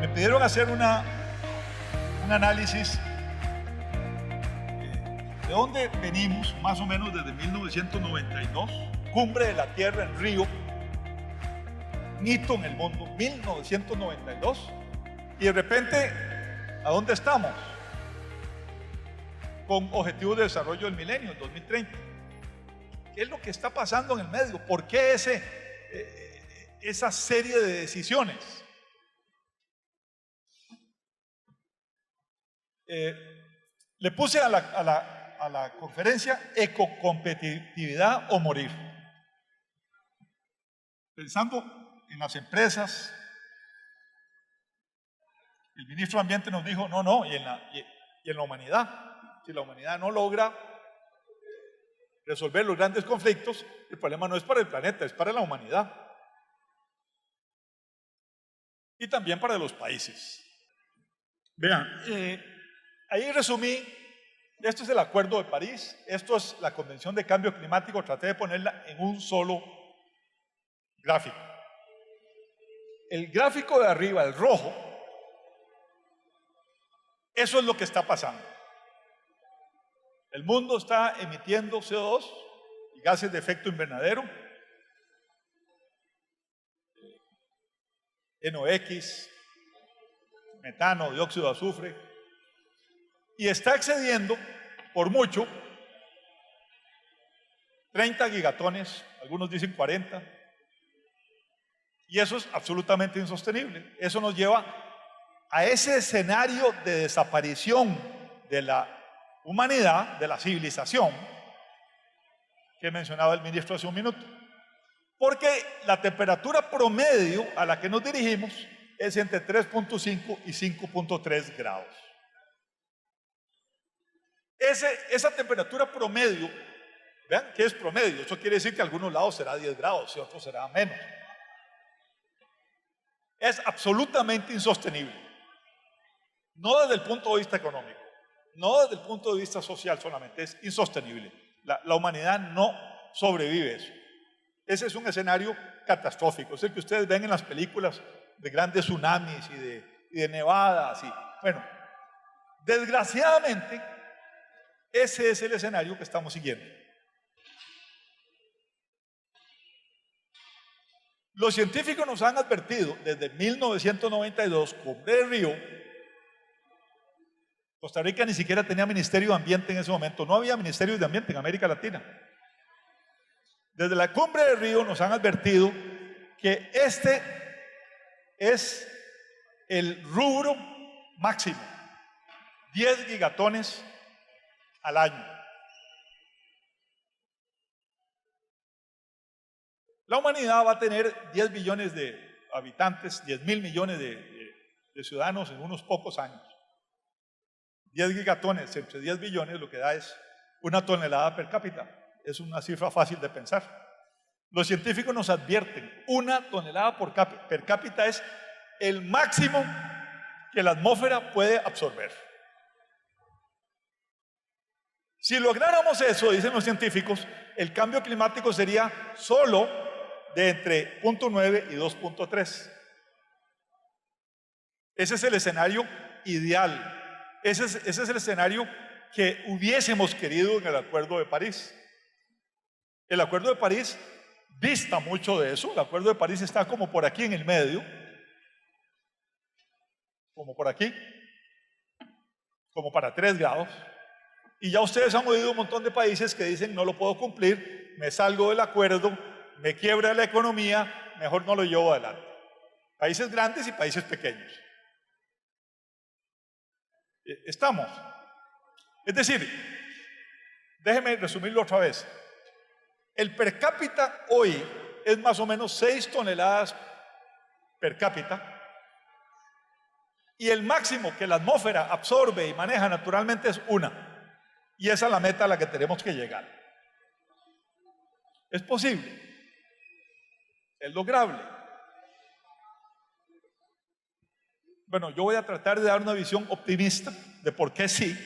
Me pidieron hacer un análisis de dónde venimos, más o menos desde 1992, Cumbre de la Tierra en Río, hito en el mundo, 1992, y de repente, ¿a dónde estamos? Con Objetivos de Desarrollo del Milenio, en 2030. ¿Qué es lo que está pasando en el medio? ¿Por qué esa serie de decisiones? Le puse a la conferencia ecocompetitividad o morir. Pensando en las empresas, el ministro de Ambiente nos dijo, no, y en la humanidad. Si la humanidad no logra resolver los grandes conflictos, el problema no es para el planeta, es para la humanidad. Y también para los países. Vean, ahí resumí, esto es el Acuerdo de París, esto es la Convención de Cambio Climático, traté de ponerla en un solo gráfico. El gráfico de arriba, el rojo, eso es lo que está pasando. El mundo está emitiendo CO2 y gases de efecto invernadero, NOx, metano, dióxido de azufre, y está excediendo por mucho 30 gigatones, algunos dicen 40, y eso es absolutamente insostenible. Eso nos lleva a ese escenario de desaparición de la humanidad, de la civilización, que mencionaba el ministro hace un minuto. Porque la temperatura promedio a la que nos dirigimos es entre 3.5 y 5.3 grados. Esa temperatura promedio, vean qué es promedio, eso quiere decir que a algunos lados será 10 grados y otros será menos. Es absolutamente insostenible. No desde el punto de vista económico, no desde el punto de vista social solamente, es insostenible. La humanidad no sobrevive eso. Ese es un escenario catastrófico, es el que ustedes ven en las películas de grandes tsunamis y de nevadas. Bueno, desgraciadamente, ese es el escenario que estamos siguiendo. Los científicos nos han advertido desde 1992, Cumbre de Río. Costa Rica ni siquiera tenía Ministerio de Ambiente en ese momento, no había Ministerio de Ambiente en América Latina. Desde la Cumbre de Río nos han advertido que este es el rubro máximo, 10 gigatones al año. La humanidad va a tener 10 billones de habitantes, 10.000 millones de ciudadanos en unos pocos años. 10 gigatones entre 10 billones lo que da es una tonelada per cápita. Es una cifra fácil de pensar. Los científicos nos advierten, una tonelada per cápita es el máximo que la atmósfera puede absorber. Si lográramos eso, dicen los científicos, el cambio climático sería solo de entre 0.9 y 2.3. Ese es el escenario ideal. Ese es el escenario que hubiésemos querido en el Acuerdo de París. El Acuerdo de París dista mucho de eso. El Acuerdo de París está como por aquí en el medio, como por aquí, como para 3 grados. Y ya ustedes han oído un montón de países que dicen no lo puedo cumplir, me salgo del acuerdo, me quiebra la economía, mejor no lo llevo adelante. Países grandes y países pequeños. Estamos. Es decir, déjenme resumirlo otra vez. El per cápita hoy es más o menos 6 toneladas per cápita y el máximo que la atmósfera absorbe y maneja naturalmente es 1. Y esa es la meta a la que tenemos que llegar. Es posible. Es lograble. Bueno, yo voy a tratar de dar una visión optimista de por qué sí.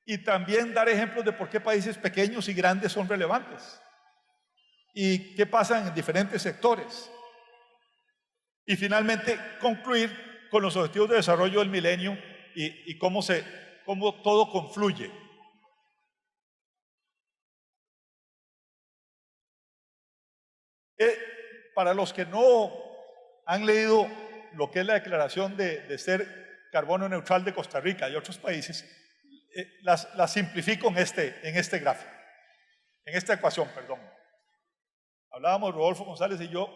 Y también dar ejemplos de por qué países pequeños y grandes son relevantes. Y qué pasa en diferentes sectores. Y finalmente concluir con los objetivos de desarrollo del milenio y cómo todo confluye. Para los que no han leído lo que es la declaración de ser carbono neutral de Costa Rica y otros países, las simplifico en este gráfico, en esta ecuación, perdón. Hablábamos, Rodolfo González y yo,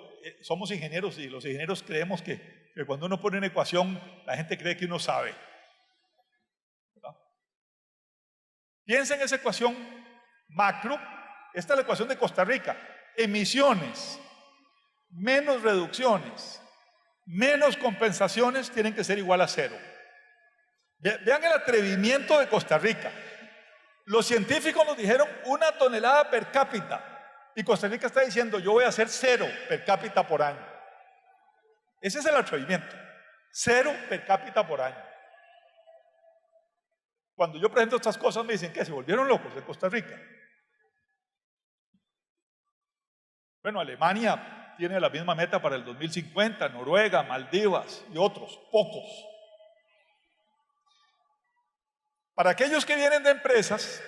somos ingenieros y los ingenieros creemos que cuando uno pone una ecuación, la gente cree que uno sabe. ¿Verdad? Piensa en esa ecuación macro. Esta es la ecuación de Costa Rica. Emisiones menos reducciones menos compensaciones tienen que ser igual a cero. Vean el atrevimiento de Costa Rica. Los científicos nos dijeron 1 tonelada per cápita y Costa Rica está diciendo yo voy a hacer 0 per cápita por año. Ese es el atrevimiento, 0 per cápita por año. Cuando yo presento estas cosas me dicen que se volvieron locos de Costa Rica. Bueno, Alemania tiene la misma meta para el 2050, Noruega, Maldivas y otros, pocos. Para aquellos que vienen de empresas,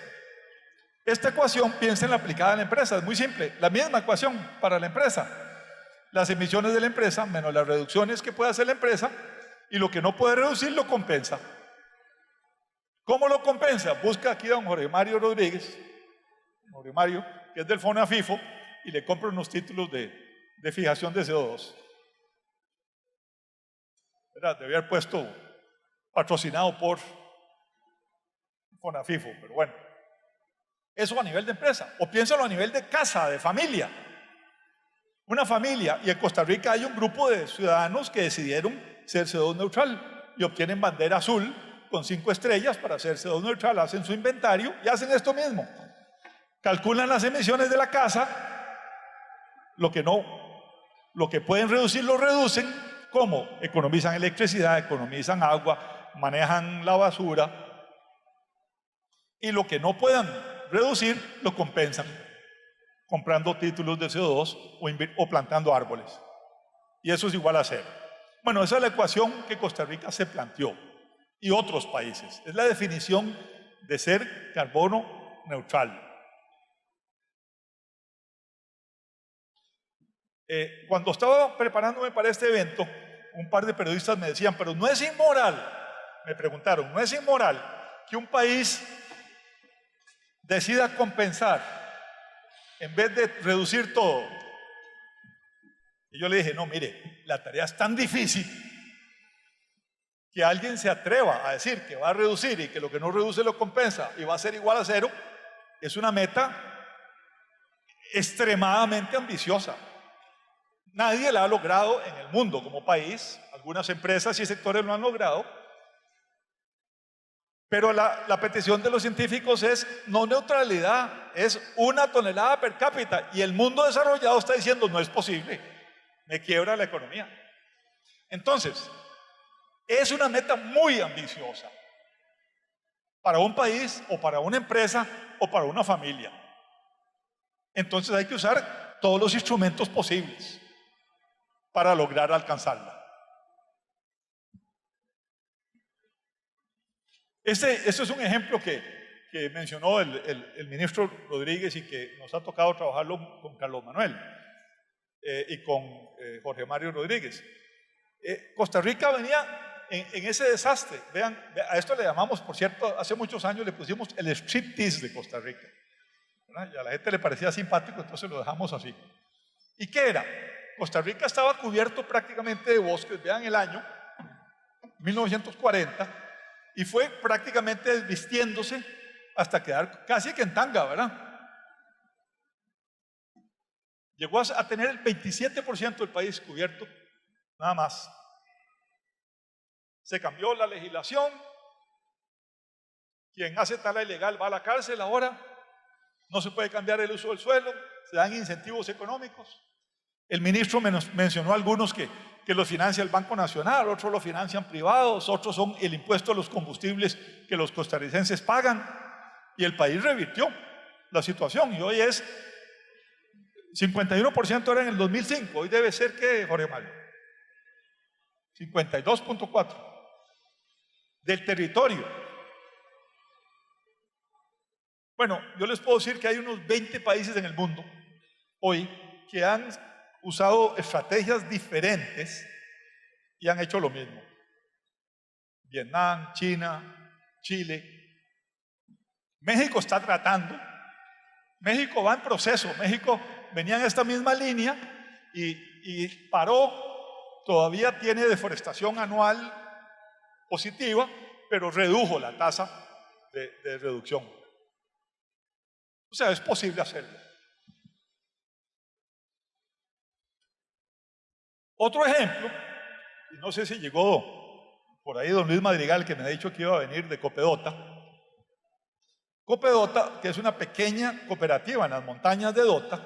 esta ecuación piénsenla aplicada en la empresa, es muy simple, la misma ecuación para la empresa. Las emisiones de la empresa menos las reducciones que puede hacer la empresa y lo que no puede reducir lo compensa. ¿Cómo lo compensa? Busca aquí a don Jorge Mario Rodríguez, Jorge Mario, que es del FONAFIFO, y le compra unos títulos de fijación de CO2. Debía haber puesto patrocinado por FONAFIFO, pero bueno. Eso a nivel de empresa. O piénsalo a nivel de casa, de familia. Una familia, y en Costa Rica hay un grupo de ciudadanos que decidieron ser CO2 neutral y obtienen bandera azul con 5 estrellas para ser CO2 neutral, hacen su inventario y hacen esto mismo. Calculan las emisiones de la casa, lo que pueden reducir lo reducen. ¿Cómo? Economizan electricidad, economizan agua, manejan la basura, y lo que no puedan reducir lo compensan comprando títulos de CO2 o plantando árboles, y eso es igual a 0. Bueno, esa es la ecuación que Costa Rica se planteó y otros países, es la definición de ser carbono neutral. Cuando estaba preparándome para este evento, un par de periodistas me decían, pero no es inmoral, me preguntaron, ¿no es inmoral que un país decida compensar en vez de reducir todo? Y yo le dije, no, mire, la tarea es tan difícil que alguien se atreva a decir que va a reducir y que lo que no reduce lo compensa y va a ser igual a 0, es una meta extremadamente ambiciosa. Nadie la ha logrado en el mundo como país, algunas empresas y sectores lo han logrado, pero la petición de los científicos es no neutralidad, es 1 tonelada per cápita, y el mundo desarrollado está diciendo no es posible, me quiebra la economía. Entonces, es una meta muy ambiciosa para un país o para una empresa o para una familia. Entonces hay que usar todos los instrumentos posibles para lograr alcanzarla. Este es un ejemplo que mencionó el ministro Rodríguez y que nos ha tocado trabajarlo con Carlos Manuel y con Jorge Mario Rodríguez. Costa Rica venía en ese desastre. Vean, a esto le llamamos, por cierto, hace muchos años le pusimos el striptease de Costa Rica. ¿Verdad? Y a la gente le parecía simpático, entonces lo dejamos así. ¿Y qué era? Costa Rica estaba cubierto prácticamente de bosques, vean el año, 1940, y fue prácticamente desvistiéndose hasta quedar casi que en tanga, ¿verdad? Llegó a tener el 27% del país cubierto, nada más. Se cambió la legislación, quien hace tala ilegal va a la cárcel ahora, no se puede cambiar el uso del suelo, se dan incentivos económicos. El ministro mencionó algunos que los financia el Banco Nacional, otros los financian privados, otros son el impuesto a los combustibles que los costarricenses pagan, y el país revirtió la situación y hoy es 51%, era en el 2005, hoy debe ser, ¿qué, Jorge Mario? 52.4 del territorio. Bueno, yo les puedo decir que hay unos 20 países en el mundo hoy que han usado estrategias diferentes y han hecho lo mismo. Vietnam, China, Chile. México está tratando. México va en proceso. México venía en esta misma línea y paró. Todavía tiene deforestación anual positiva, pero redujo la tasa de reducción. O sea, es posible hacerlo. Otro ejemplo, y no sé si llegó por ahí don Luis Madrigal, que me ha dicho que iba a venir de Copedota. Copedota, que es una pequeña cooperativa en las montañas de Dota,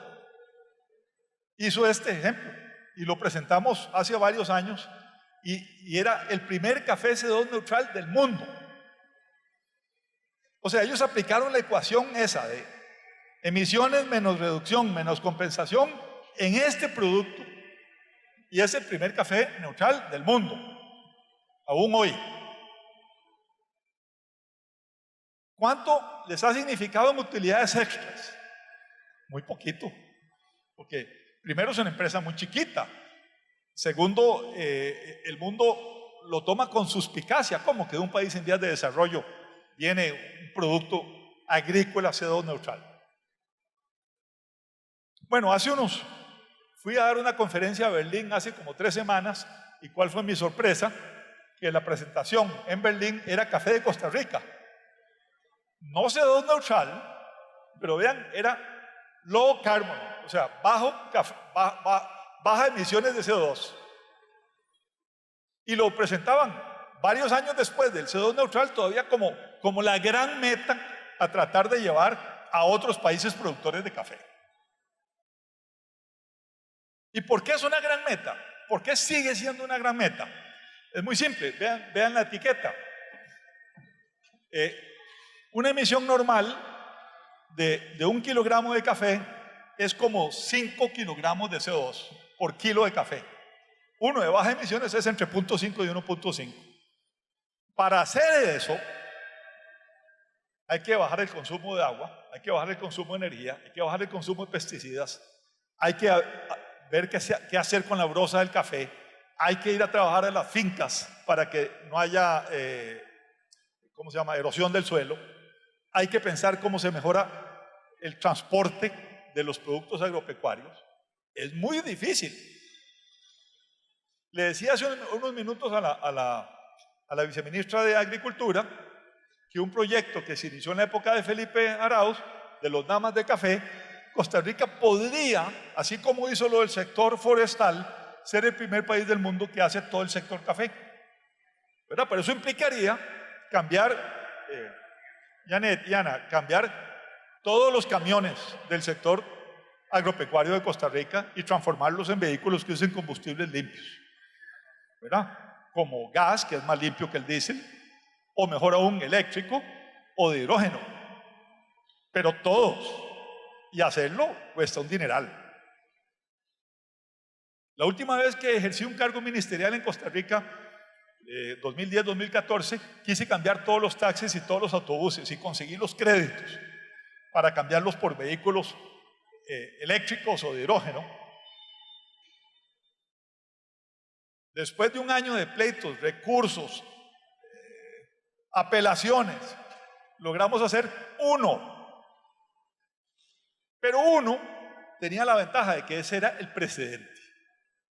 hizo este ejemplo y lo presentamos hace varios años y era el primer café CO2 neutral del mundo. O sea, ellos aplicaron la ecuación esa de emisiones menos reducción menos compensación en este producto y es el primer café neutral del mundo, aún hoy. ¿Cuánto les ha significado en utilidades extras? Muy poquito, porque primero es una empresa muy chiquita, segundo, el mundo lo toma con suspicacia, como que de un país en vías de desarrollo viene un producto agrícola CO2 neutral. Bueno, fui a dar una conferencia a Berlín hace como 3 semanas y ¿cuál fue mi sorpresa? Que la presentación en Berlín era café de Costa Rica. No CO2 neutral, pero vean, era low carbon, o sea, baja emisiones de CO2. Y lo presentaban varios años después del CO2 neutral todavía como la gran meta a tratar de llevar a otros países productores de café. ¿Y por qué es una gran meta? ¿Por qué sigue siendo una gran meta? Es muy simple, vean la etiqueta. Una emisión normal de 1 kilogramo de café es como 5 kilogramos de CO2 por kilo de café. Uno de bajas emisiones es entre 0.5 y 1.5. Para hacer eso, hay que bajar el consumo de agua, hay que bajar el consumo de energía, hay que bajar el consumo de pesticidas, hay que ver qué hacer con la brosa del café, hay que ir a trabajar en las fincas para que no haya, erosión del suelo, hay que pensar cómo se mejora el transporte de los productos agropecuarios. Es muy difícil. Le decía hace unos minutos a la viceministra de Agricultura que un proyecto que se inició en la época de Felipe Arauz, de los damas de café, Costa Rica podría, así como hizo lo del sector forestal, ser el primer país del mundo que hace todo el sector café. ¿Verdad? Pero eso implicaría cambiar, Janet y Ana, cambiar todos los camiones del sector agropecuario de Costa Rica y transformarlos en vehículos que usen combustibles limpios, ¿verdad? Como gas, que es más limpio que el diésel, o mejor aún eléctrico o de hidrógeno, pero todos, y hacerlo cuesta un dineral. La última vez que ejercí un cargo ministerial en Costa Rica, 2010-2014, quise cambiar todos los taxis y todos los autobuses y conseguí los créditos para cambiarlos por vehículos eléctricos o de hidrógeno. Después de un año de pleitos, recursos, apelaciones, logramos hacer uno. Pero uno tenía la ventaja de que ese era el precedente.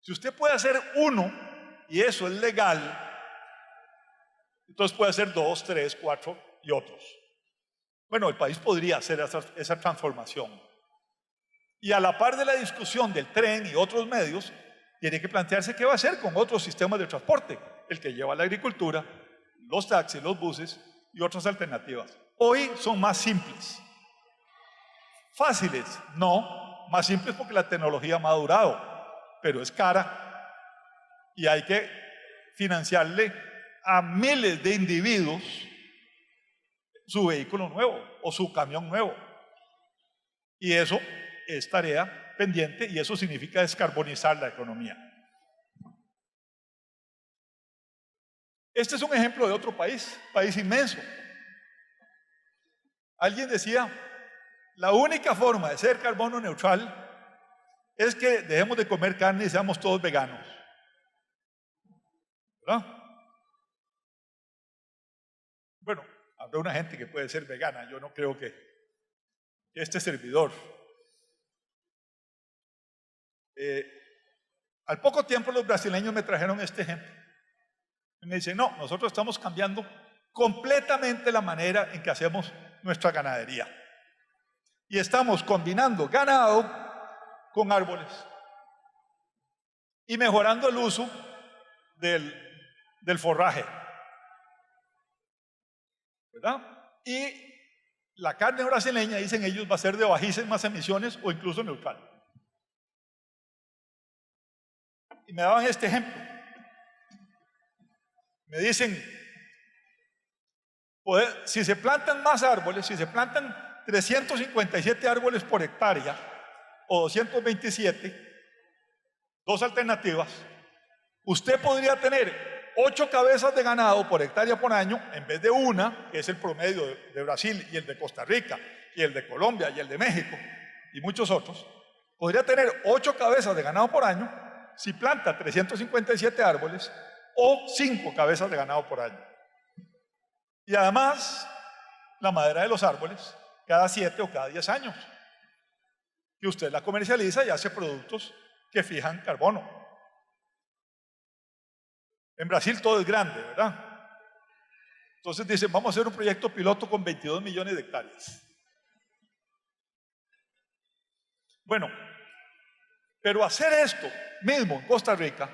Si usted puede hacer uno y eso es legal, entonces puede hacer 2, 3, 4 y otros. Bueno, el país podría hacer esa transformación. Y a la par de la discusión del tren y otros medios, tiene que plantearse qué va a hacer con otros sistemas de transporte, el que lleva la agricultura, los taxis, los buses y otras alternativas. Hoy son más simples. Fáciles, no, más simples porque la tecnología ha madurado, pero es cara y hay que financiarle a miles de individuos su vehículo nuevo o su camión nuevo. Y eso es tarea pendiente y eso significa descarbonizar la economía. Este es un ejemplo de otro país inmenso. Alguien decía, la única forma de ser carbono neutral es que dejemos de comer carne y seamos todos veganos, ¿verdad? Bueno, habrá una gente que puede ser vegana, yo no creo que este servidor. Al poco tiempo los brasileños me trajeron este ejemplo. Y me dicen, no, nosotros estamos cambiando completamente la manera en que hacemos nuestra ganadería. Y estamos combinando ganado con árboles y mejorando el uso del forraje, ¿verdad? Y la carne brasileña, dicen ellos, va a ser de bajísimas emisiones o incluso neutral. Y me daban este ejemplo. Me dicen, si se plantan más árboles, si se plantan 357 árboles por hectárea o 227, dos alternativas, usted podría tener 8 cabezas de ganado por hectárea por año en vez de una, que es el promedio de Brasil y el de Costa Rica y el de Colombia y el de México y muchos otros. Podría tener 8 cabezas de ganado por año si planta 357 árboles o 5 cabezas de ganado por año. Y además, la madera de los árboles cada 7 o cada 10 años, que usted la comercializa y hace productos que fijan carbono. En Brasil todo es grande, ¿verdad? Entonces dicen, vamos a hacer un proyecto piloto con 22 millones de hectáreas. Bueno, pero hacer esto mismo en Costa Rica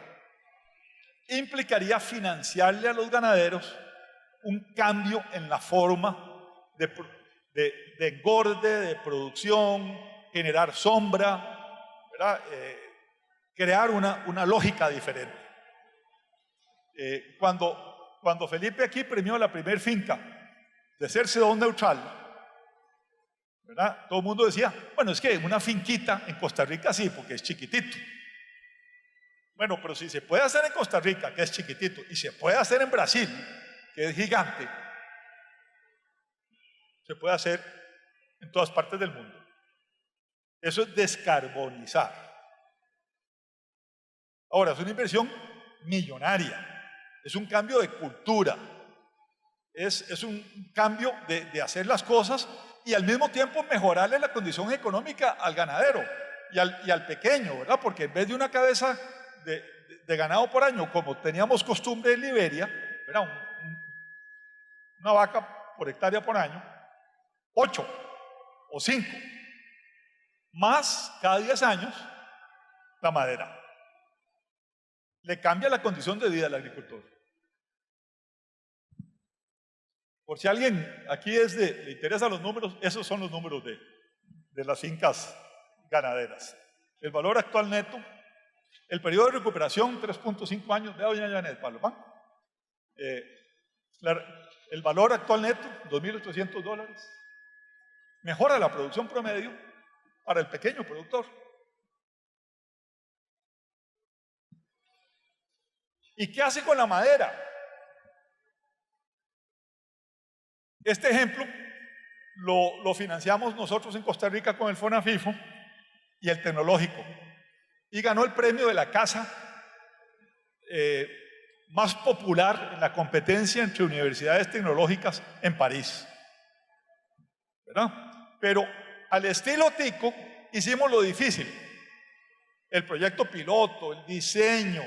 implicaría financiarle a los ganaderos un cambio en la forma de engorde, de producción, generar sombra, ¿verdad? Crear una lógica diferente. Cuando Felipe aquí premió la primer finca de ser CO2 neutral, ¿verdad? Todo el mundo decía, bueno, es que una finquita en Costa Rica sí, porque es chiquitito. Bueno, pero si se puede hacer en Costa Rica, que es chiquitito, y se puede hacer en Brasil, que es gigante, se puede hacer en todas partes del mundo. Eso es descarbonizar. Ahora, es una inversión millonaria, es un cambio de cultura, es un cambio de hacer las cosas y al mismo tiempo mejorarle la condición económica al ganadero y al pequeño, ¿verdad? Porque en vez de una cabeza de ganado por año, como teníamos costumbre en Liberia, ¿verdad? Una vaca por hectárea por año, 8 o 5, más cada 10 años la madera. Le cambia la condición de vida al agricultor. Por si alguien aquí le interesa los números, esos son los números de las fincas ganaderas. El valor actual neto, el periodo de recuperación, 3.5 años, vea doña Janet Palomán. El valor actual neto, $2.800. Mejora la producción promedio para el pequeño productor. ¿Y qué hace con la madera? Este ejemplo lo financiamos nosotros en Costa Rica con el FONAFIFO y el Tecnológico. Y ganó el premio de la casa más popular en la competencia entre universidades tecnológicas en París, ¿verdad? Pero al estilo Tico hicimos lo difícil: el proyecto piloto, el diseño,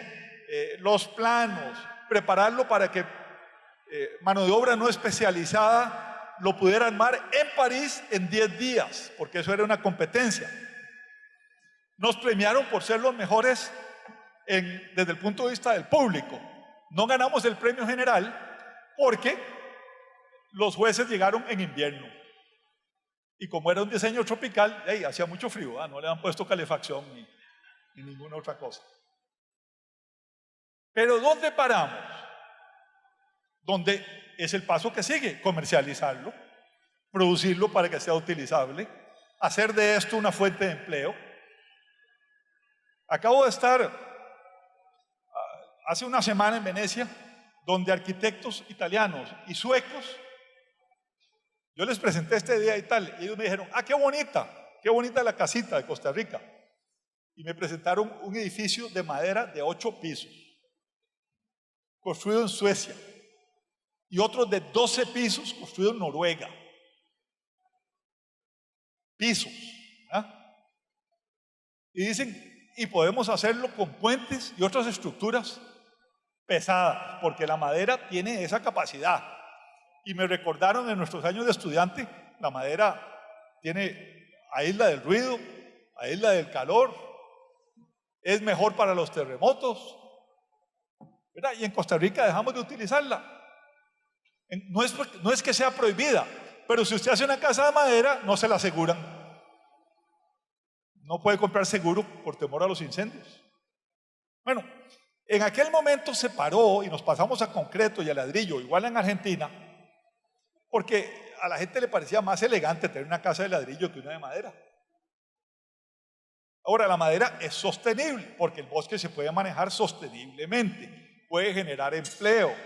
los planos, prepararlo para que mano de obra no especializada lo pudiera armar en París en 10 días, porque eso era una competencia. Nos premiaron por ser los mejores desde el punto de vista del público. No ganamos el premio general porque los jueces llegaron en invierno. Y como era un diseño tropical, hacía mucho frío, no le han puesto calefacción ni ninguna otra cosa. Pero ¿dónde paramos? ¿Dónde es el paso que sigue? Comercializarlo, producirlo para que sea utilizable, hacer de esto una fuente de empleo. Acabo de estar hace una semana en Venecia donde arquitectos italianos y suecos, yo les presenté esta idea y tal, y ellos me dijeron, qué bonita la casita de Costa Rica. Y me presentaron un edificio de madera de 8 pisos, construido en Suecia, y otro de 12 pisos, construido en Noruega. Pisos. Y dicen, y podemos hacerlo con puentes y otras estructuras pesadas, porque la madera tiene esa capacidad. Y me recordaron en nuestros años de estudiante, la madera aísla del ruido, aísla del calor, es mejor para los terremotos, ¿verdad? Y en Costa Rica dejamos de utilizarla. No es que sea prohibida, pero si usted hace una casa de madera, no se la aseguran. No puede comprar seguro por temor a los incendios. Bueno, en aquel momento se paró y nos pasamos a concreto y a ladrillo, igual en Argentina, porque a la gente le parecía más elegante tener una casa de ladrillo que una de madera. Ahora, la madera es sostenible, porque el bosque se puede manejar sosteniblemente, puede generar empleo,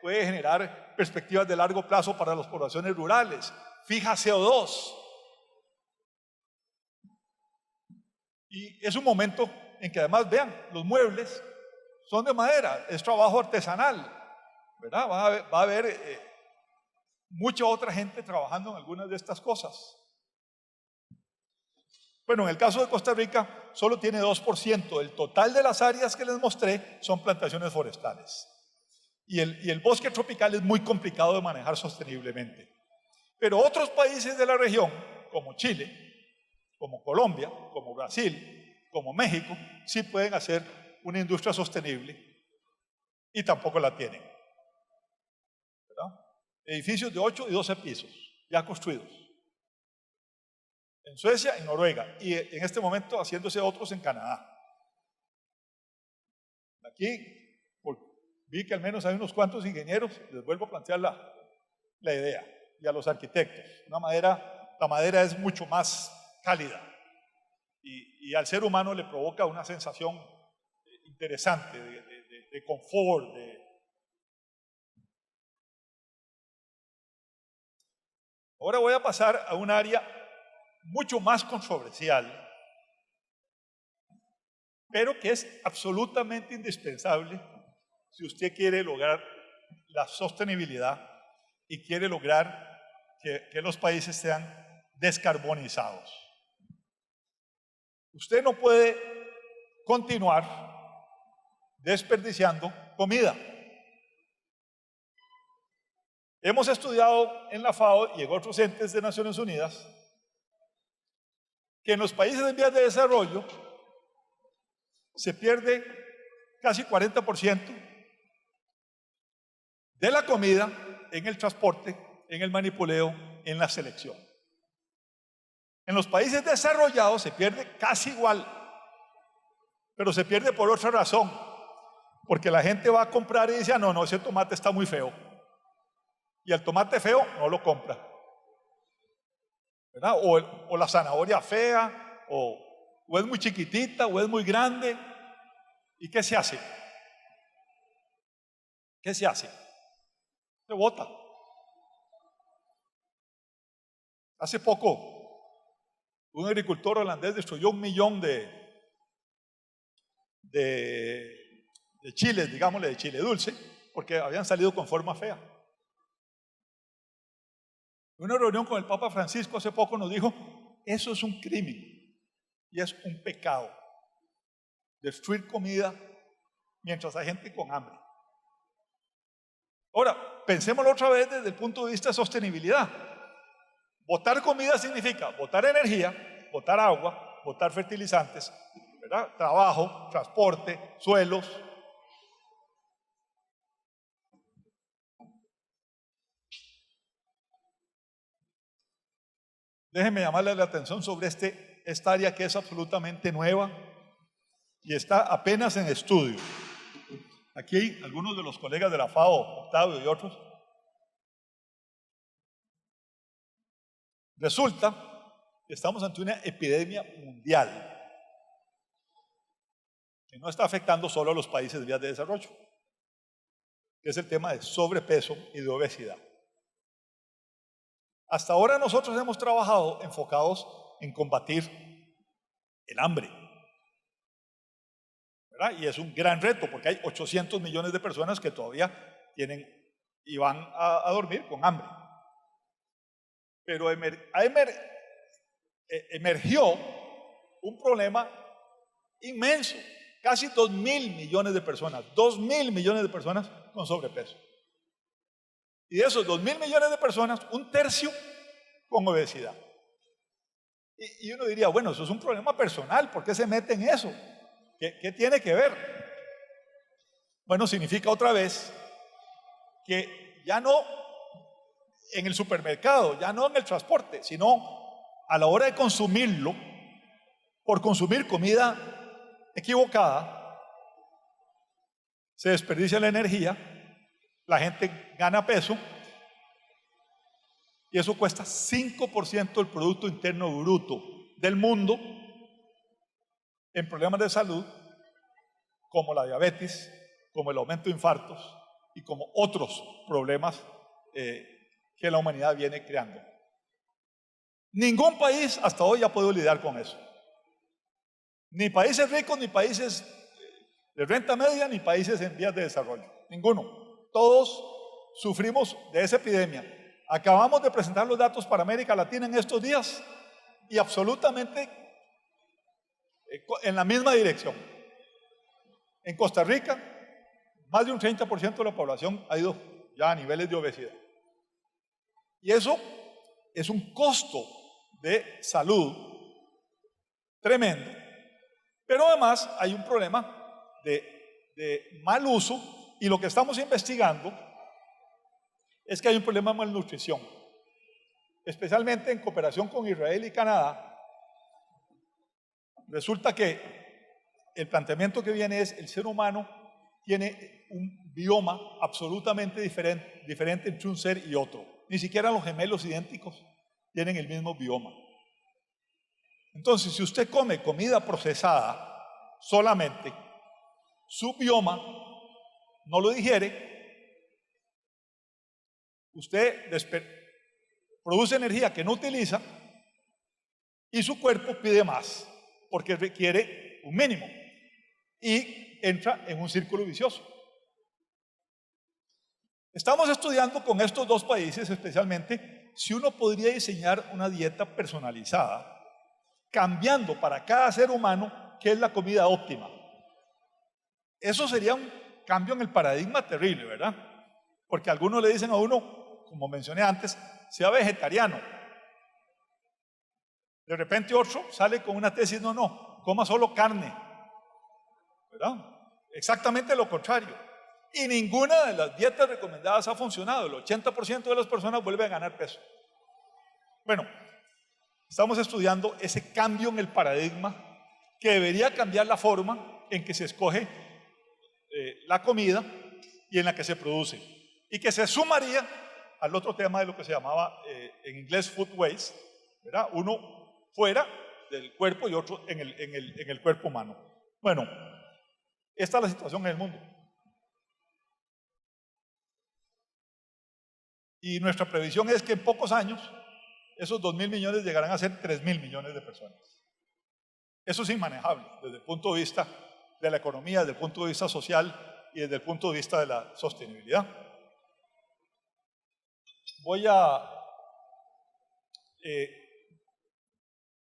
puede generar perspectivas de largo plazo para las poblaciones rurales, fija CO2. Y es un momento en que además, vean, los muebles son de madera, es trabajo artesanal, ¿verdad? Va a haber mucha otra gente trabajando en algunas de estas cosas. Bueno, en el caso de Costa Rica, solo tiene 2% del total de las áreas que les mostré son plantaciones forestales. Y el bosque tropical es muy complicado de manejar sosteniblemente. Pero otros países de la región, como Chile, como Colombia, como Brasil, como México, sí pueden hacer una industria sostenible y tampoco la tienen, ¿verdad? Edificios de 8 y 12 pisos, ya construidos. En Suecia, en Noruega, y en este momento haciéndose otros en Canadá. Aquí vi que al menos hay unos cuantos ingenieros, les vuelvo a plantear la idea, y a los arquitectos. La madera es mucho más cálida y al ser humano le provoca una sensación interesante de confort. Ahora voy a pasar a un área mucho más controversial, pero que es absolutamente indispensable si usted quiere lograr la sostenibilidad y quiere lograr que los países sean descarbonizados. Usted no puede continuar desperdiciando comida. Hemos estudiado en la FAO y en otros entes de Naciones Unidas que en los países en vías de desarrollo se pierde casi 40% de la comida en el transporte, en el manipuleo, en la selección. En los países desarrollados se pierde casi igual, pero se pierde por otra razón, porque la gente va a comprar y dice, no, ese tomate está muy feo, y el tomate feo no lo compra, ¿verdad? O la zanahoria fea, o es muy chiquitita, o es muy grande. ¿Y qué se hace? ¿Qué se hace? Se bota. Hace poco, un agricultor holandés destruyó 1 millón de chiles, digámosle, de chile dulce, porque habían salido con forma fea. En una reunión con el Papa Francisco hace poco nos dijo, eso es un crimen y es un pecado, destruir comida mientras hay gente con hambre. Ahora, pensémoslo otra vez desde el punto de vista de sostenibilidad. Botar comida significa botar energía, botar agua, botar fertilizantes, ¿verdad? Trabajo, transporte, suelos. Déjenme llamarle la atención sobre esta área que es absolutamente nueva y está apenas en estudio. Aquí hay algunos de los colegas de la FAO, Octavio y otros. Resulta que estamos ante una epidemia mundial que no está afectando solo a los países de vías de desarrollo. que es el tema de sobrepeso y de obesidad. Hasta ahora nosotros hemos trabajado enfocados en combatir el hambre, ¿verdad? Y es un gran reto porque hay 800 millones de personas que todavía tienen y van a dormir con hambre. Pero emergió un problema inmenso, casi 2.000 millones de personas, 2.000 millones de personas con sobrepeso. Y de esos 2.000 millones de personas, un tercio con obesidad. Y uno diría, bueno, eso es un problema personal, ¿por qué se mete en eso? ¿Qué tiene que ver? Bueno, significa otra vez que ya no en el supermercado, ya no en el transporte, sino a la hora de consumirlo, por consumir comida equivocada, se desperdicia la energía, la gente gana peso y eso cuesta 5% del Producto Interno Bruto del mundo en problemas de salud como la diabetes, como el aumento de infartos y como otros problemas que la humanidad viene creando. Ningún país hasta hoy ha podido lidiar con eso. Ni países ricos, ni países de renta media, ni países en vías de desarrollo. Ninguno. Todos sufrimos de esa epidemia. Acabamos de presentar los datos para América Latina en estos días y absolutamente en la misma dirección. En Costa Rica, más de un 30% de la población ha ido ya a niveles de obesidad. Y eso es un costo de salud tremendo. Pero además hay un problema de mal uso y lo que estamos investigando es que hay un problema de malnutrición. Especialmente en cooperación con Israel y Canadá, resulta que el planteamiento que viene es el ser humano tiene un bioma absolutamente diferente entre un ser y otro. Ni siquiera los gemelos idénticos tienen el mismo bioma. Entonces, si usted come comida procesada solamente, su bioma no lo digiere, usted produce energía que no utiliza y su cuerpo pide más porque requiere un mínimo y entra en un círculo vicioso. Estamos estudiando con estos dos países especialmente si uno podría diseñar una dieta personalizada cambiando para cada ser humano qué es la comida óptima. Eso sería un cambio en el paradigma terrible, ¿verdad? Porque algunos le dicen a uno, como mencioné antes, sea vegetariano. De repente otro sale con una tesis, no, coma solo carne, ¿verdad? Exactamente lo contrario. Y ninguna de las dietas recomendadas ha funcionado. El 80% de las personas vuelven a ganar peso. Bueno, estamos estudiando ese cambio en el paradigma que debería cambiar la forma en que se escoge la comida y en la que se produce. Y que se sumaría al otro tema de lo que se llamaba en inglés food waste, ¿verdad? Uno fuera del cuerpo y otro en el cuerpo humano. Bueno, esta es la situación en el mundo. Y nuestra previsión es que en pocos años esos 2.000 millones llegarán a ser 3.000 millones de personas. Eso es inmanejable desde el punto de vista de la economía, desde el punto de vista social y desde el punto de vista de la sostenibilidad.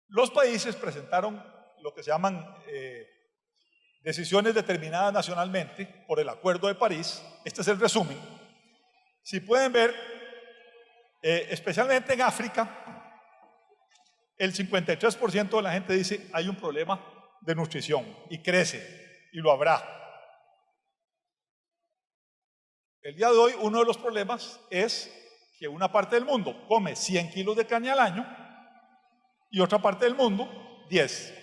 Los países presentaron lo que se llaman decisiones determinadas nacionalmente por el Acuerdo de París. Este es el resumen. Si pueden ver, especialmente en África, el 53% de la gente dice hay un problema de nutrición y crece y lo habrá. El día de hoy uno de los problemas es que una parte del mundo come 100 kilos de carne al año y otra parte del mundo 10.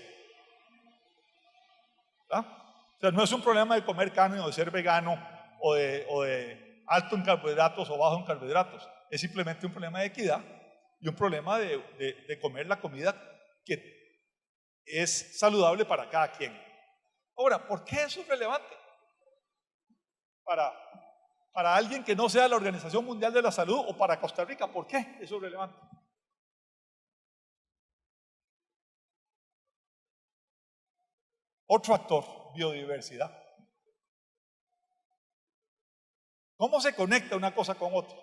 ¿Verdad? O sea, no es un problema de comer carne o de ser vegano o de alto en carbohidratos o bajo en carbohidratos. Es simplemente un problema de equidad y un problema de comer la comida que es saludable para cada quien. Ahora, ¿por qué eso es relevante? Para para alguien que no sea la Organización Mundial de la Salud o para Costa Rica. ¿Por qué? Eso es relevante. Otro actor, biodiversidad. ¿Cómo se conecta una cosa con otra?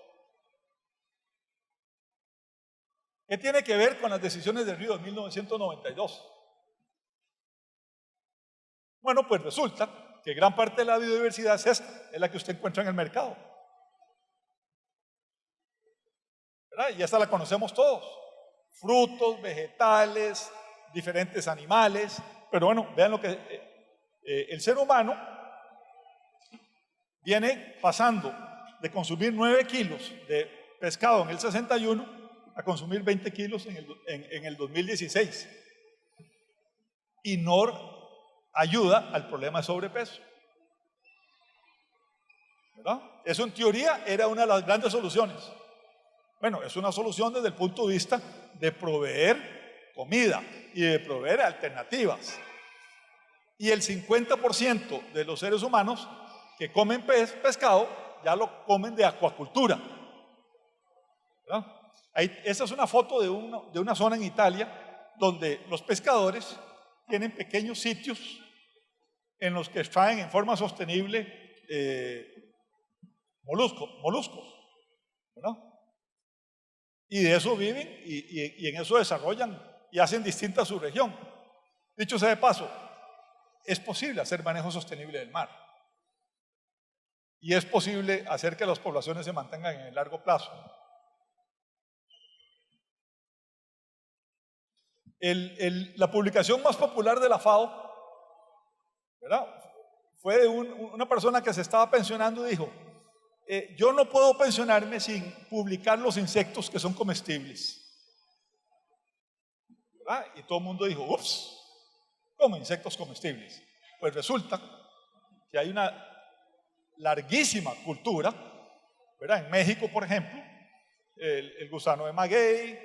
¿Qué tiene que ver con las decisiones del Río de 1992? Bueno, pues resulta que gran parte de la biodiversidad es esta, es la que usted encuentra en el mercado. ¿Verdad? Y esta la conocemos todos. Frutos, vegetales, diferentes animales. Pero bueno, vean lo que el ser humano viene pasando de consumir 9 kilos de pescado en el 61 a consumir 20 kilos en el 2016. Y no ayuda al problema de sobrepeso. ¿Verdad? Eso en teoría era una de las grandes soluciones. Bueno, es una solución desde el punto de vista de proveer comida y de proveer alternativas. Y el 50% de los seres humanos que comen pescado ya lo comen de acuacultura. ¿Verdad? Esta es una foto de una zona en Italia donde los pescadores tienen pequeños sitios en los que extraen en forma sostenible moluscos, ¿verdad? Y de eso viven y en eso desarrollan y hacen distinta su región. Dicho sea de paso, es posible hacer manejo sostenible del mar y es posible hacer que las poblaciones se mantengan en el largo plazo. La publicación más popular de la FAO, ¿verdad?, fue de una persona que se estaba pensionando y dijo: yo no puedo pensionarme sin publicar los insectos que son comestibles. ¿Verdad? Y todo el mundo dijo: ups, ¿cómo insectos comestibles? Pues resulta que hay una larguísima cultura, ¿verdad? En México, por ejemplo, el gusano de maguey,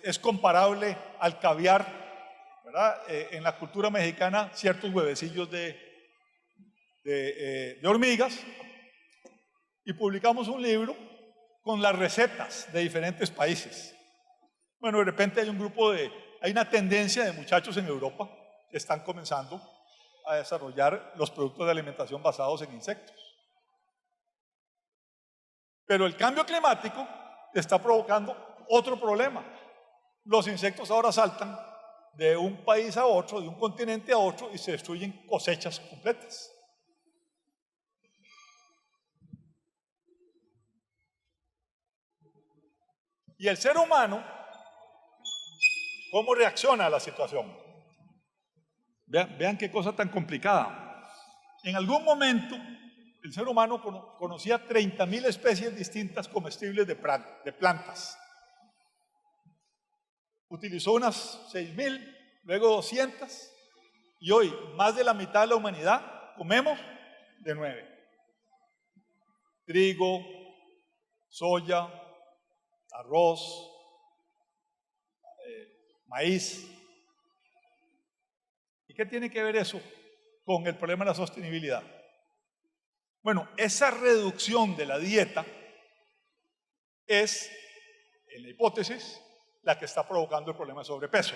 es comparable al caviar, ¿verdad? En la cultura mexicana, ciertos huevecillos de hormigas, y publicamos un libro con las recetas de diferentes países. Bueno, de repente hay una tendencia de muchachos en Europa que están comenzando a desarrollar los productos de alimentación basados en insectos. Pero el cambio climático está provocando otro problema. Los insectos ahora saltan de un país a otro, de un continente a otro, y se destruyen cosechas completas. Y el ser humano, ¿cómo reacciona a la situación? Vean qué cosa tan complicada. En algún momento, el ser humano conocía 30.000 especies distintas comestibles de plantas. Utilizó unas 6.000, luego 200, y hoy más de la mitad de la humanidad comemos de 9. Trigo, soya, arroz, maíz. ¿Y qué tiene que ver eso con el problema de la sostenibilidad? Bueno, esa reducción de la dieta es, en la hipótesis, la que está provocando el problema de sobrepeso,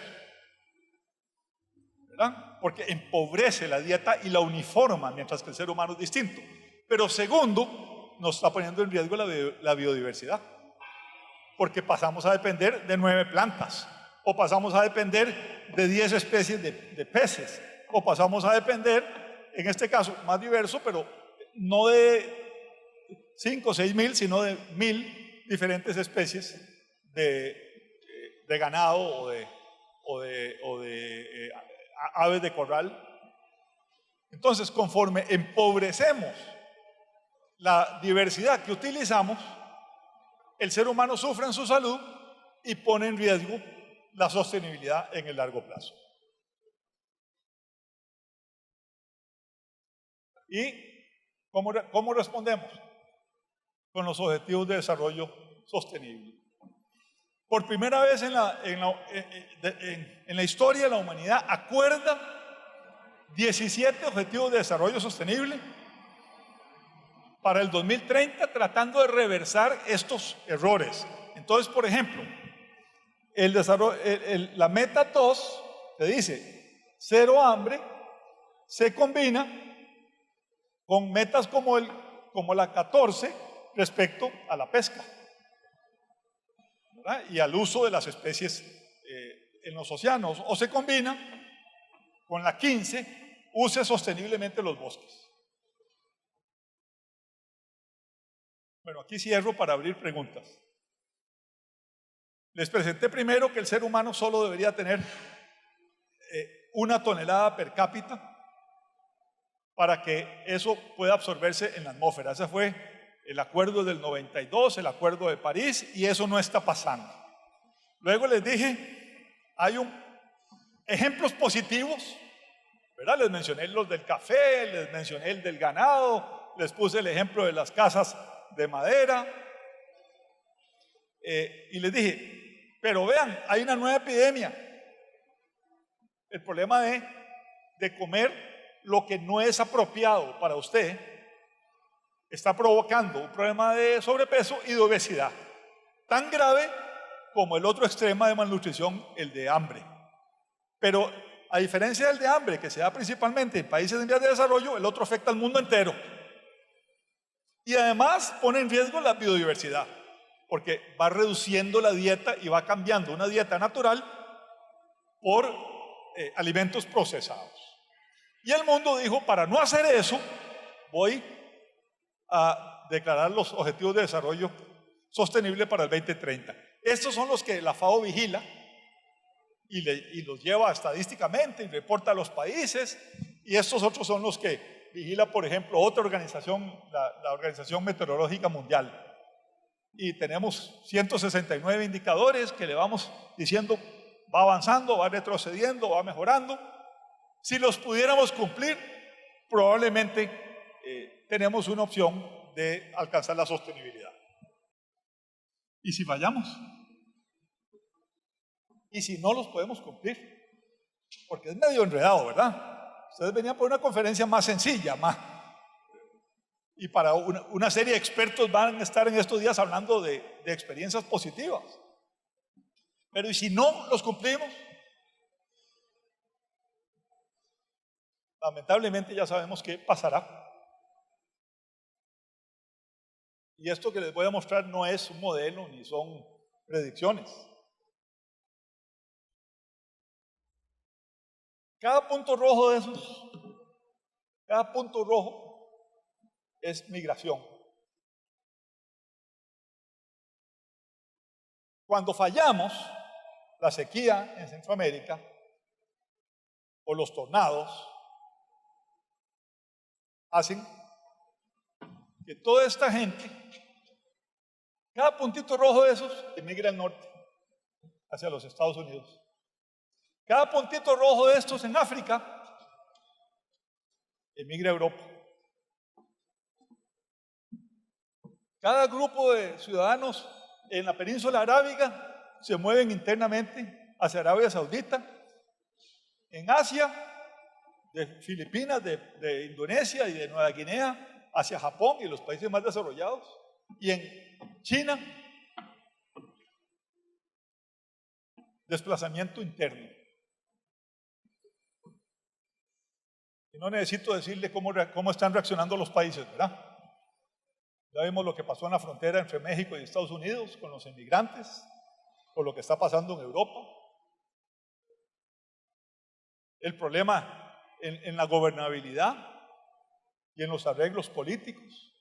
¿verdad? Porque empobrece la dieta y la uniforma, mientras que el ser humano es distinto. Pero segundo, nos está poniendo en riesgo la biodiversidad, porque pasamos a depender de 9 plantas, o pasamos a depender de 10 especies de peces, o pasamos a depender, en este caso más diverso, pero no de 5 o 6.000, sino de 1.000 diferentes especies de ganado o de aves de corral. Entonces, conforme empobrecemos la diversidad que utilizamos, el ser humano sufre en su salud y pone en riesgo la sostenibilidad en el largo plazo. ¿Y cómo respondemos? Con los Objetivos de Desarrollo Sostenible. Por primera vez en la historia de la humanidad, acuerda 17 objetivos de desarrollo sostenible para el 2030, tratando de reversar estos errores. Entonces, por ejemplo, la meta 2 te dice cero hambre, se combina con metas como la 14 respecto a la pesca, ¿verdad? Y al uso de las especies en los océanos, o se combina con la 15, use sosteniblemente los bosques. Bueno, aquí cierro para abrir preguntas. Les presenté primero que el ser humano solo debería tener 1 tonelada per cápita para que eso pueda absorberse en la atmósfera. Ese fue el acuerdo del 92, el acuerdo de París, y eso no está pasando. Luego les dije, hay ejemplos positivos, ¿verdad? Les mencioné los del café, les mencioné el del ganado, les puse el ejemplo de las casas de madera, y les dije, pero vean, hay una nueva epidemia. El problema de comer lo que no es apropiado para usted está provocando un problema de sobrepeso y de obesidad, tan grave como el otro extremo de malnutrición, el de hambre. Pero a diferencia del de hambre, que se da principalmente en países en vías de desarrollo, el otro afecta al mundo entero. Y además pone en riesgo la biodiversidad, porque va reduciendo la dieta y va cambiando una dieta natural por alimentos procesados. Y el mundo dijo, para no hacer eso, voy a declarar los Objetivos de Desarrollo Sostenible para el 2030. Estos son los que la FAO vigila y los lleva estadísticamente y reporta a los países, y estos otros son los que vigila, por ejemplo, otra organización, la Organización Meteorológica Mundial. Y tenemos 169 indicadores que le vamos diciendo, va avanzando, va retrocediendo, va mejorando. Si los pudiéramos cumplir, probablemente tenemos una opción de alcanzar la sostenibilidad. ¿Y si fallamos? ¿Y si no los podemos cumplir? Porque es medio enredado, ¿verdad? Ustedes venían por una conferencia más sencilla, y para una serie de expertos van a estar en estos días hablando de experiencias positivas. Pero ¿y si no los cumplimos? Lamentablemente ya sabemos qué pasará. Y esto que les voy a mostrar no es un modelo ni son predicciones. Cada punto rojo de esos, cada punto rojo es migración. Cuando fallamos, la sequía en Centroamérica o los tornados hacen que toda esta gente, cada puntito rojo de esos, emigra al norte, hacia los Estados Unidos. Cada puntito rojo de estos en África, emigra a Europa. Cada grupo de ciudadanos en la península arábiga se mueven internamente hacia Arabia Saudita. En Asia, de Filipinas, de Indonesia y de Nueva Guinea, hacia Japón y los países más desarrollados. Y en China, desplazamiento interno. Y no necesito decirle cómo están reaccionando los países, ¿verdad? Ya vimos lo que pasó en la frontera entre México y Estados Unidos con los inmigrantes, con lo que está pasando en Europa. El problema en la gobernabilidad y en los arreglos políticos.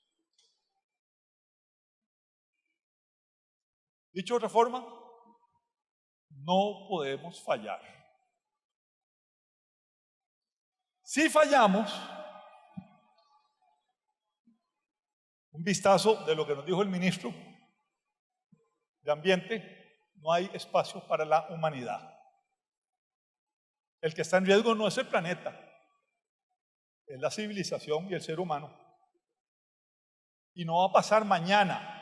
Dicho de otra forma, no podemos fallar. Si fallamos, un vistazo de lo que nos dijo el ministro de Ambiente, no hay espacio para la humanidad. El que está en riesgo no es el planeta, es la civilización y el ser humano. Y no va a pasar mañana,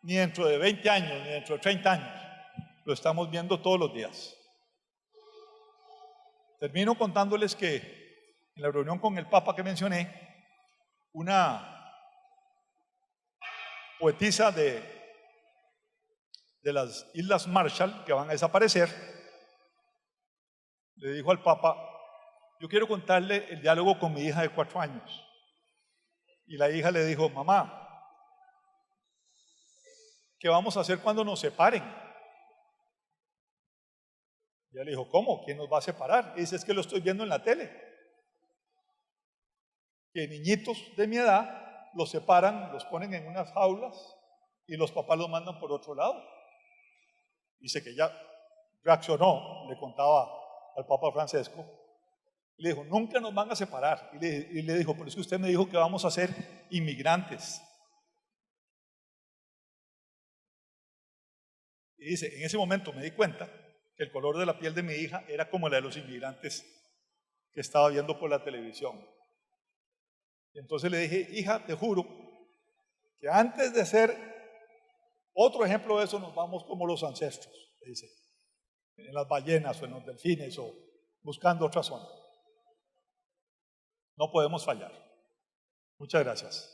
ni dentro de 20 años, ni dentro de 30 años. Lo estamos viendo todos los días. Termino contándoles que en la reunión con el Papa que mencioné, una poetisa de las Islas Marshall, que van a desaparecer, le dijo al Papa: yo quiero contarle el diálogo con mi hija de 4 años. Y la hija le dijo: mamá, ¿qué vamos a hacer cuando nos separen? Y ella le dijo: ¿cómo? ¿Quién nos va a separar? Y dice: es que lo estoy viendo en la tele, que niñitos de mi edad los separan, los ponen en unas jaulas y los papás los mandan por otro lado. Dice que ella reaccionó, le contaba al Papa Francesco, y le dijo: nunca nos van a separar. Y le dijo: pero es que usted me dijo que vamos a ser inmigrantes. Y dice: en ese momento me di cuenta que el color de la piel de mi hija era como la de los inmigrantes que estaba viendo por la televisión. Y entonces le dije: hija, te juro que antes de ser otro ejemplo de eso, nos vamos como los ancestros, le dice, en las ballenas o en los delfines o buscando otra zona. No podemos fallar. Muchas gracias.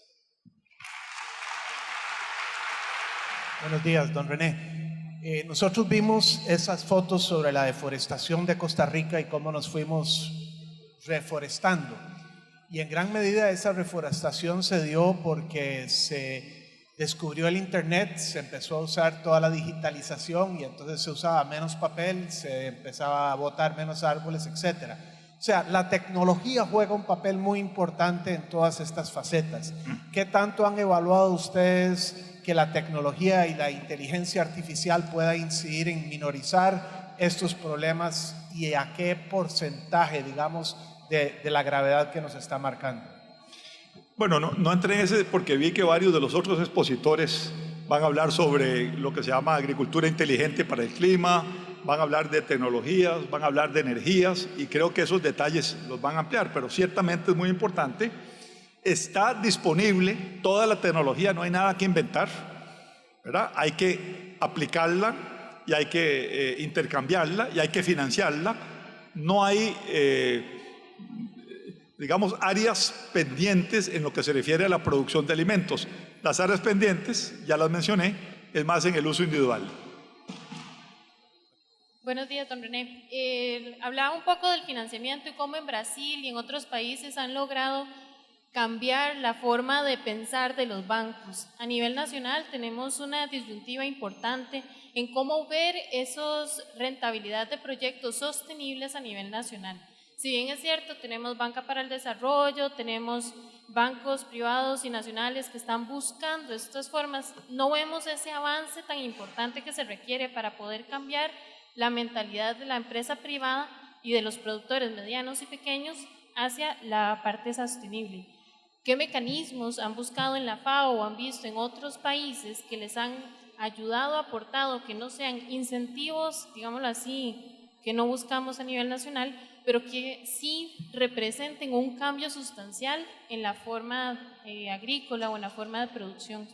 Buenos días, don René. Nosotros vimos esas fotos sobre la deforestación de Costa Rica y cómo nos fuimos reforestando. Y en gran medida esa reforestación se dio porque se descubrió el internet, se empezó a usar toda la digitalización y entonces se usaba menos papel, se empezaba a botar menos árboles, etc. O sea, la tecnología juega un papel muy importante en todas estas facetas. ¿Qué tanto han evaluado ustedes que la tecnología y la inteligencia artificial pueda incidir en minorizar estos problemas y a qué porcentaje, digamos, de la gravedad que nos está marcando? Bueno, no entré en ese porque vi que varios de los otros expositores van a hablar sobre lo que se llama agricultura inteligente para el clima, van a hablar de tecnologías, van a hablar de energías y creo que esos detalles los van a ampliar, pero ciertamente es muy importante. Está disponible toda la tecnología, no hay nada que inventar, ¿verdad? Hay que aplicarla y hay que intercambiarla y hay que financiarla. No hay digamos, áreas pendientes en lo que se refiere a la producción de alimentos. Las áreas pendientes, ya las mencioné, es más en el uso individual. Buenos días, don René. Hablaba un poco del financiamiento y cómo en Brasil y en otros países han logrado cambiar la forma de pensar de los bancos. A nivel nacional tenemos una disyuntiva importante en cómo ver esos rentabilidad de proyectos sostenibles a nivel nacional. Si bien es cierto, tenemos Banca para el Desarrollo, tenemos bancos privados y nacionales que están buscando estas formas, no vemos ese avance tan importante que se requiere para poder cambiar la mentalidad de la empresa privada y de los productores medianos y pequeños hacia la parte sostenible. ¿Qué mecanismos han buscado en la FAO o han visto en otros países que les han ayudado, aportado, que no sean incentivos, digámoslo así, que no buscamos a nivel nacional, pero que sí representen un cambio sustancial en la forma agrícola o en la forma de producción?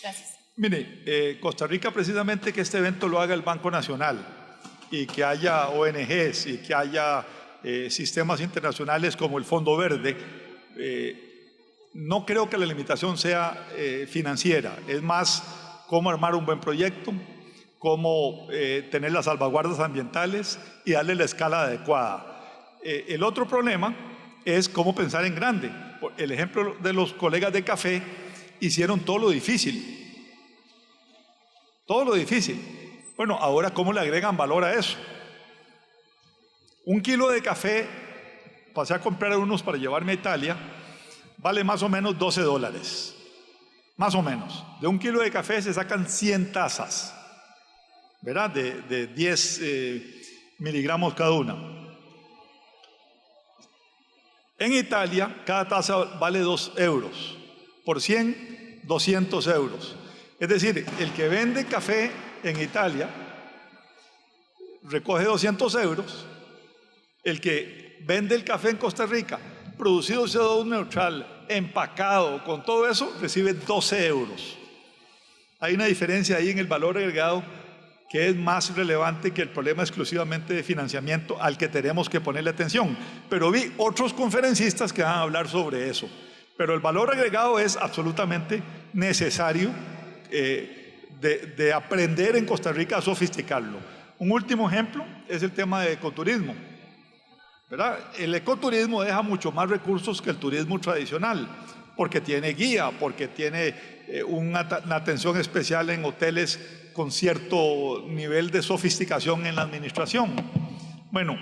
Gracias. Mire, Costa Rica precisamente que este evento lo haga el Banco Nacional y que haya ONGs y que haya sistemas internacionales como el Fondo Verde, no creo que la limitación sea financiera, es más cómo armar un buen proyecto, cómo tener las salvaguardas ambientales y darle la escala adecuada. El otro problema es cómo pensar en grande. El ejemplo de los colegas de café hicieron todo lo difícil. Todo lo difícil. Bueno, ahora ¿cómo le agregan valor a eso? 1 kilo de café, pasé a comprar unos para llevarme a Italia, vale más o menos $12. Más o menos. De 1 kilo de café se sacan 100 tazas, ¿verdad? De 10 miligramos cada una. En Italia, cada taza vale 2 euros. Por 100, 200 euros. Es decir, el que vende café en Italia recoge 200 euros. El que vende el café en Costa Rica, producido CO2 neutral, empacado, con todo eso, recibe 12 euros. Hay una diferencia ahí en el valor agregado que es más relevante que el problema exclusivamente de financiamiento al que tenemos que ponerle atención. Pero vi otros conferencistas que van a hablar sobre eso. Pero el valor agregado es absolutamente necesario de aprender en Costa Rica a sofisticarlo. Un último ejemplo es el tema de ecoturismo, ¿verdad? El ecoturismo deja mucho más recursos que el turismo tradicional, porque tiene guía, porque tiene una atención especial en hoteles con cierto nivel de sofisticación en la administración. Bueno,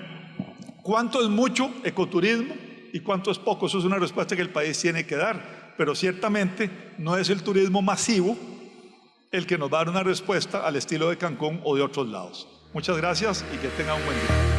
¿cuánto es mucho ecoturismo y cuánto es poco? Eso es una respuesta que el país tiene que dar, pero ciertamente no es el turismo masivo el que nos va a dar una respuesta al estilo de Cancún o de otros lados. Muchas gracias y que tengan un buen día.